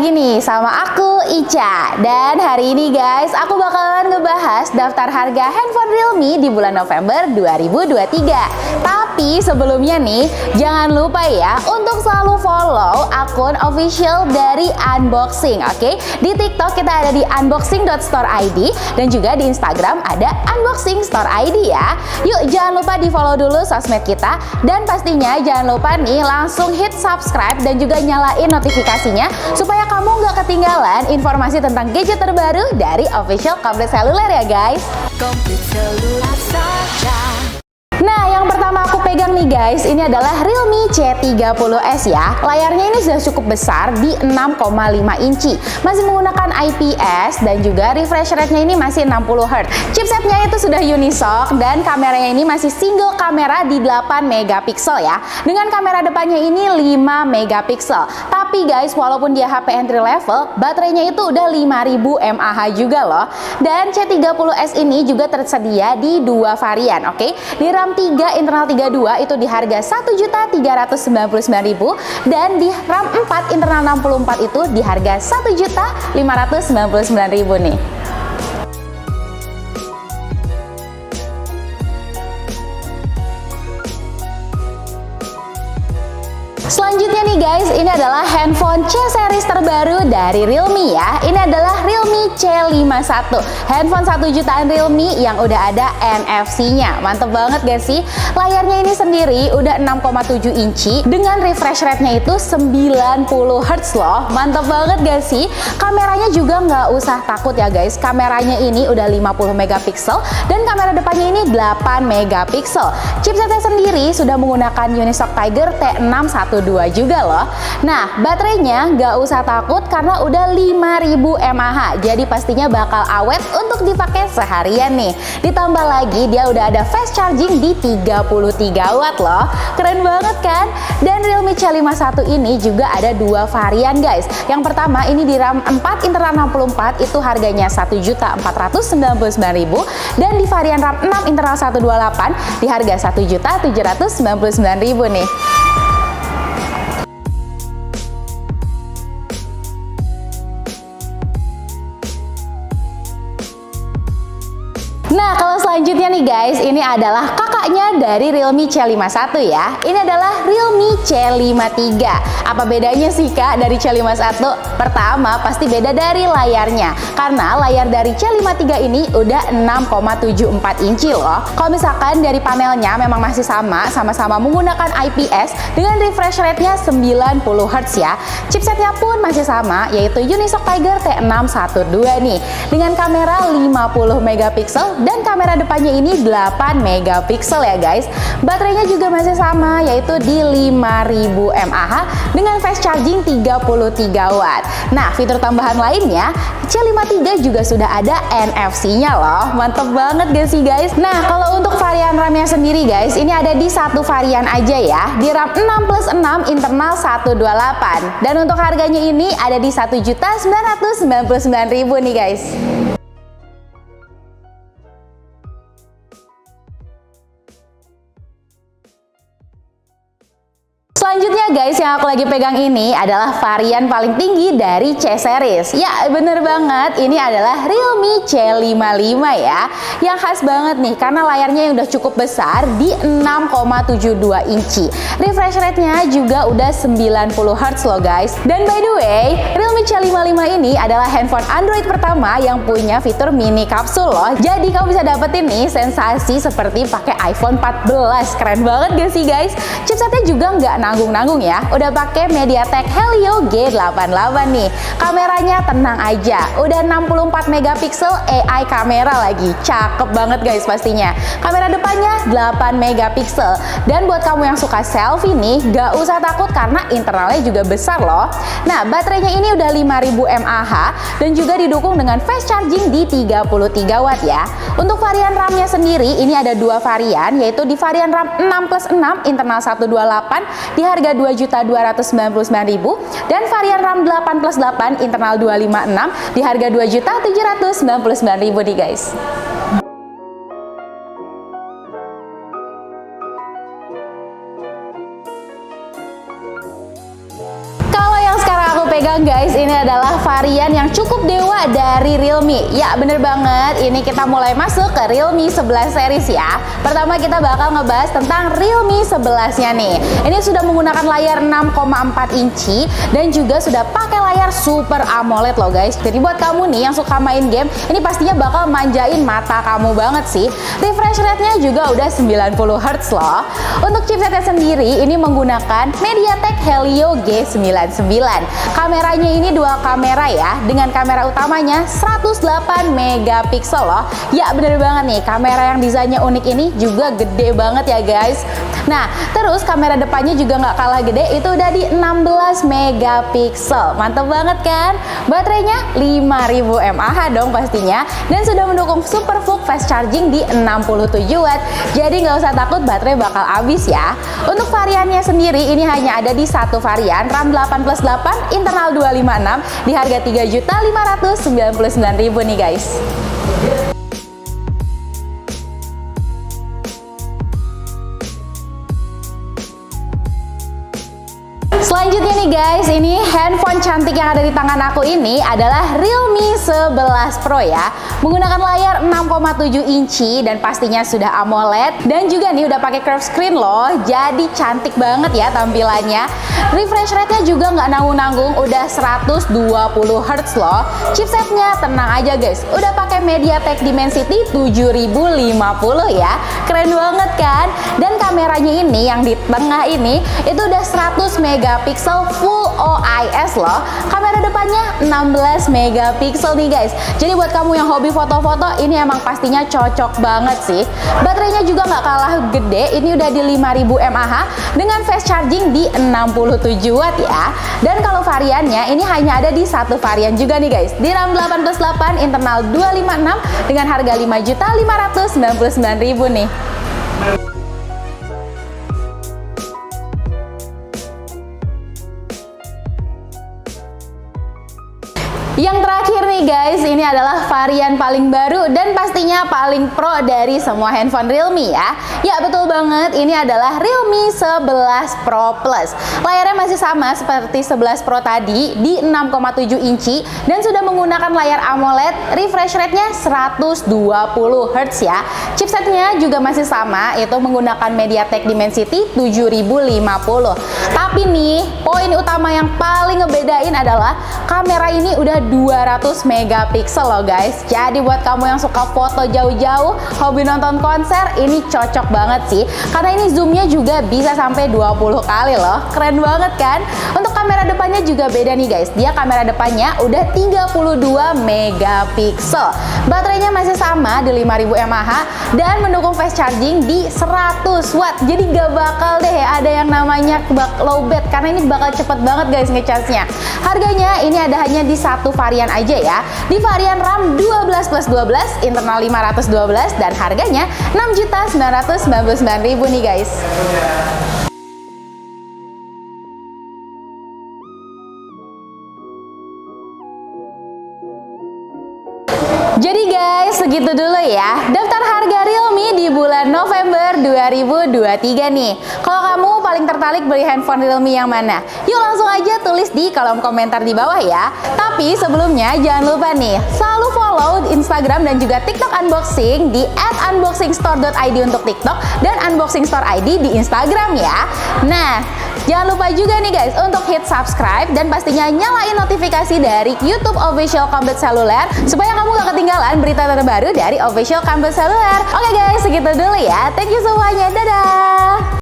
lagi nih sama aku Ica. Dan hari ini guys, aku bakalan ngebahas daftar harga handphone Realme di bulan November 2023. Tapi sebelumnya nih, jangan lupa ya untuk selalu follow akun official dari Unboxing, oke? Di TikTok kita ada di unboxing.store.id dan juga di Instagram ada Unboxing Store ID ya. Yuk jangan lupa di follow dulu sosmed kita, dan pastinya jangan lupa nih langsung hit subscribe dan juga nyalain notifikasinya supaya kamu nggak ketinggalan informasi tentang gadget terbaru dari official Komplit Seluler ya guys. Komplit Seluler saja. Nah, yang pertama aku pegang nih guys, ini adalah Realme C30s ya. Layarnya ini sudah cukup besar di 6,5 inci. Masih menggunakan IPS dan juga refresh rate-nya ini masih 60 Hz. Chipsetnya itu sudah Unisoc dan kameranya ini masih single kamera di 8 megapiksel ya. Dengan kamera depannya ini 5 megapiksel. Tapi guys, walaupun dia HP entry level, baterainya itu udah 5000 mAh juga loh. Dan C30s ini juga tersedia di dua varian, oke? Di RAM 3 internal 32 itu di harga 1.399.000 dan di RAM 4 internal 64 itu di harga 1.599.000 nih. Selanjutnya nih guys, ini adalah handphone C series terbaru dari Realme ya. Ini adalah Realme C51, handphone 1 jutaan Realme yang udah ada NFC-nya. Mantep banget gak sih? Layarnya ini sendiri udah 6,7 inci dengan refresh rate-nya itu 90 Hz loh. Mantep banget gak sih? Kameranya juga nggak usah takut ya guys. Kameranya ini udah 50 megapiksel dan kamera depannya ini 8 megapiksel. Chipsetnya sendiri sudah menggunakan Unisoc Tiger T612 juga loh. Nah, baterainya nggak usah takut karena udah 5000 mAh. Jadi pastinya bakal awet untuk dipakai seharian nih. Ditambah lagi dia udah ada fast charging di 33 watt loh. Keren banget kan? Dan Realme C51 ini juga ada dua varian guys. Yang pertama ini di RAM 4 internal 64 itu harganya 1.499.000 dan di varian RAM 6 internal 128 di harga 1.799.000 nih. Nah, kalau selanjutnya nih guys, ini adalah kakaknya dari Realme C51 ya. Ini adalah Realme C53. Apa bedanya sih kak dari C51? Pertama, pasti beda dari layarnya. Karena layar dari C53 ini udah 6,74 inci loh. Kalau misalkan dari panelnya memang masih sama-sama menggunakan IPS dengan refresh rate-nya 90 Hz ya. Chipsetnya pun masih sama, yaitu Unisoc Tiger T612 nih. Dengan kamera 50 megapiksel dan kamera depannya ini 8 megapiksel ya guys. Baterainya juga masih sama, yaitu di 5000 mAh dengan fast charging 33 watt. Nah, fitur tambahan lainnya, C53 juga sudah ada NFC-nya loh. Mantep banget gak sih guys? Nah, kalau untuk varian RAM-nya sendiri guys, ini ada di satu varian aja ya, di RAM 6+6 internal 128. Dan untuk harganya ini ada di 1.999.000 nih guys. Selanjutnya guys, yang aku lagi pegang ini adalah varian paling tinggi dari C series. Ya bener banget, ini adalah Realme C55 ya. Yang khas banget nih karena layarnya yang udah cukup besar di 6,72 inci. Refresh rate-nya juga udah 90 Hz loh guys. Dan by the way, Realme C55 ini adalah handphone Android pertama yang punya fitur mini kapsul loh. Jadi kamu bisa dapetin nih sensasi seperti pakai iPhone 14. Keren banget gak sih guys? Chipsetnya juga nggak nanggung-nanggung ya. Udah pakai MediaTek Helio G88 nih. Kameranya tenang aja. Udah 64 megapiksel AI kamera lagi. Cakep banget guys pastinya. Kamera depannya 8 megapiksel. Dan buat kamu yang suka selfie nih, gak usah takut karena internalnya juga besar loh. Nah, baterainya ini udah 5000 mAh dan juga didukung dengan fast charging di 33 watt ya. Untuk varian RAM-nya sendiri ini ada dua varian, yaitu di varian RAM 6+6 internal 128 di harga 2.299.000 dan varian RAM 8+8 internal 256 di harga 2.799.000 nih guys. pegang guys, ini adalah varian yang cukup dewa dari Realme. Ya bener banget, ini kita mulai masuk ke Realme 11 series ya. Pertama kita bakal ngebahas tentang Realme 11-nya nih. Ini sudah menggunakan layar 6,4 inci dan juga sudah pakai layar Super AMOLED loh guys. Jadi buat kamu nih yang suka main game, ini pastinya bakal manjain mata kamu banget sih. Refresh rate-nya juga udah 90 Hz loh. Untuk chipsetnya sendiri ini menggunakan MediaTek Helio G99. Kameranya ini dual kamera ya, dengan kamera utamanya 108 megapiksel loh. Ya bener banget nih, kamera yang desainnya unik ini juga gede banget ya guys. Nah terus kamera depannya juga nggak kalah gede, itu udah di 16 megapiksel. Mantep banget kan? Baterainya 5000 mAh dong pastinya, dan sudah mendukung super fast charging di 67 watt. Jadi nggak usah takut baterai bakal habis ya. Untuk variannya sendiri ini hanya ada di satu varian, RAM 8+8, internal 256 di harga 3.599.000 nih guys. Selanjutnya nih guys, ini handphone cantik yang ada di tangan aku ini adalah Realme 11 Pro ya. Menggunakan layar 6,7 inci dan pastinya sudah AMOLED, dan juga nih udah pakai curved screen loh. Jadi cantik banget ya tampilannya. Refresh rate-nya juga nggak nanggung-nanggung, udah 120 Hz loh. Chipsetnya tenang aja guys, udah pakai MediaTek Dimensity 7050 ya. Keren banget kan? Dan kameranya ini yang di tengah ini itu udah 100 megapiksel full OIS loh. Kamera depannya 16 megapiksel nih guys. Jadi buat kamu yang hobi foto-foto, ini emang pastinya cocok banget sih. Baterainya juga nggak kalah gede, ini udah di 5000 mAh dengan fast charging di 67 watt ya. Dan kalau variannya ini hanya ada di satu varian juga nih guys, di RAM 8+8, internal 256 dengan harga 5.599.000 nih. Yang terakhir nih guys, ini adalah varian paling baru dan pastinya paling pro dari semua handphone Realme ya. Ya betul banget, ini adalah Realme 11 Pro Plus. Layarnya masih sama seperti 11 Pro tadi di 6,7 inci dan sudah menggunakan layar AMOLED. Refresh rate-nya 120 Hz ya. Chipsetnya juga masih sama, itu menggunakan MediaTek Dimensity 7050. Tapi nih, poin utama yang paling ngebedain adalah kamera ini udah 200 megapiksel loh guys. Jadi buat kamu yang suka foto jauh-jauh, hobi nonton konser, ini cocok banget sih. Karena ini zoomnya juga bisa sampai 20 kali loh. Keren banget kan? Untuk kamera depannya juga beda nih guys. Dia kamera depannya udah 32 megapiksel. Baterainya masih sama di 5000 mAh dan mendukung fast charging di 100 watt. Jadi gak bakal deh ada yang namanya low bat, karena ini bakal cepet banget guys ngecasnya. Harganya ini ada hanya di satu varian aja ya, di varian RAM 12+12, internal 512, dan harganya 6.999.000 nih guys. Jadi guys, segitu dulu ya daftar harga Realme di bulan November 2023 nih. Kalau kamu paling tertarik beli handphone Realme yang mana? Yuk langsung aja tulis di kolom komentar di bawah ya. Tapi sebelumnya jangan lupa nih, selalu follow Instagram dan juga TikTok unboxing di @unboxingstore.id untuk TikTok dan Unboxing Store ID di Instagram ya. Nah, jangan lupa juga nih guys untuk hit subscribe dan pastinya nyalain notifikasi dari YouTube Official Combat Seluler supaya kamu gak ketinggalan berita terbaru dari Official Combat Seluler. Oke guys, segitu dulu ya. Thank you semuanya. Dadah.